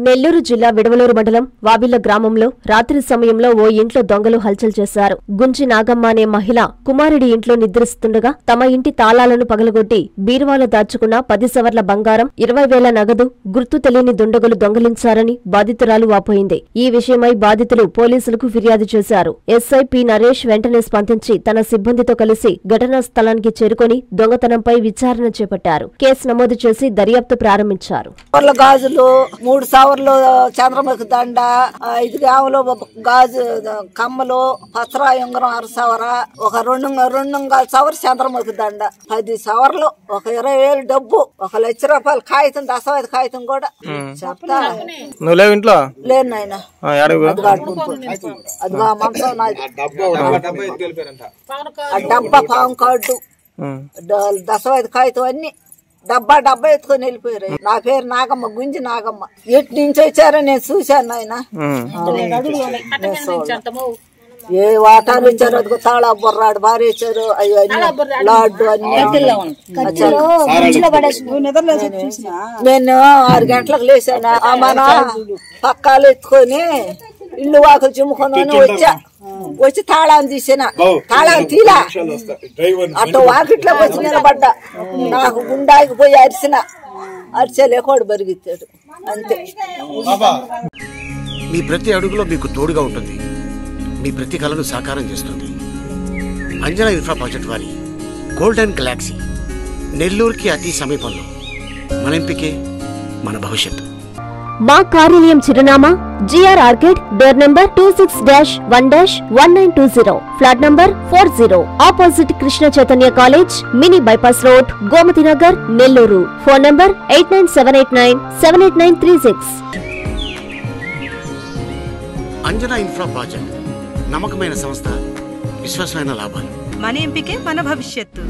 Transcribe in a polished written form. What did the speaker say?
నెల్లూరు జిల్లా విడవలూరు మండలం వాబిళ్ల గ్రామంలో రాత్రి సమయంలో ఓ ఇంట్లో దొంగలు హల్చల్ చేశారు. గుంజి నాగమ్మ అనే మహిళ కుమారుడి ఇంట్లో నిద్రిస్తుండగా తమ ఇంటి తాళాలను పగలగొట్టి బీరువాలో దాచుకున్న 10 సవర్ల బంగారం, 20,000 నగదు, గుర్తు తెలియని దుండగులు దొంగలించారని బాధితురాలు వాపోయింది. ఈ విషయమై బాధితులు పోలీసులకు ఫిర్యాదు చేశారు. ఎస్ఐ పి నరేష్ వెంటనే స్పందించి తన సిబ్బందితో కలిసి ఘటనా స్థలానికి చేరుకుని దొంగతనంపై విచారణ చేపట్టారు. కేసు నమోదు చేసి దర్యాప్తు ప్రారంభించారు. గాజులు 3 సవర్లు చంద్రముఖి దండ, 5 గ్రాములు గాజు కమ్మలు, పత్ర ఉంగరం 6 సవర, ఒక 2 సవర్ చంద్రముఖి దండ, 10 సవర్లు, ఒక 20,000 డబ్బు, 1 లక్ష రూపాయలు కాగితం, దశవాది కాగితం కూడా చెప్తా. నువ్వు లేవు ఇంట్లో? లేదు నాయన, అదిగో మంచం నాది, డబ్బా పాము కార్డు, దశవాది కాగితం అన్ని డబ్బా ఎత్తుకొని వెళ్ళిపోయారు. నా పేరు నాగమ్మ, గుంజి నాగమ్మ. ఎటు నుంచి వచ్చారో నేను చూశాను ఆయన. ఏ వాటాలు ఇచ్చారు, అదిగో తాళా బొర్రాడు భారీ ఇచ్చారు, అయ్యో లాడ్డు అన్ని. నేను 6 గంటలకు లేచాను. మన పక్కాలు ఎత్తుకొని ఇల్లు వాకులు చిమ్ముకొని వచ్చి తాళాన్ని తీసిన, తాళాన్ని తీలా అటు వాకిట్లోకి వచ్చి నిలబడ్డా. నాకు గుండాకి పోయి అరిచలేకోడు బరిగిచ్చాడు అంతే. మీ ప్రతి అడుగులో మీకు తోడుగా ఉంటుంది, మీ ప్రతి కలను సాకారం చేస్తుంది. అంజనా ఇన్ఫ్రా ప్రాజెక్ట్ వారి గోల్డెన్ గెలాక్సీ నెల్లూరుకి అతి సమీపంలో. మన ఎంపికే మన భవిష్యత్తు. మా కార్యాలయం చిరునామా GR arcade, door number 26-1-1920, flat number 40, opposite Krishna Chaitanya college, mini bypass road, Gomathi Nagar, Nellore. Phone number 8978978936. Anjana infra project నమ్మకమైన సంస్థ, విశ్వాసమైన లాభాలు. మన ఎంపికే మన భవిష్యత్తు.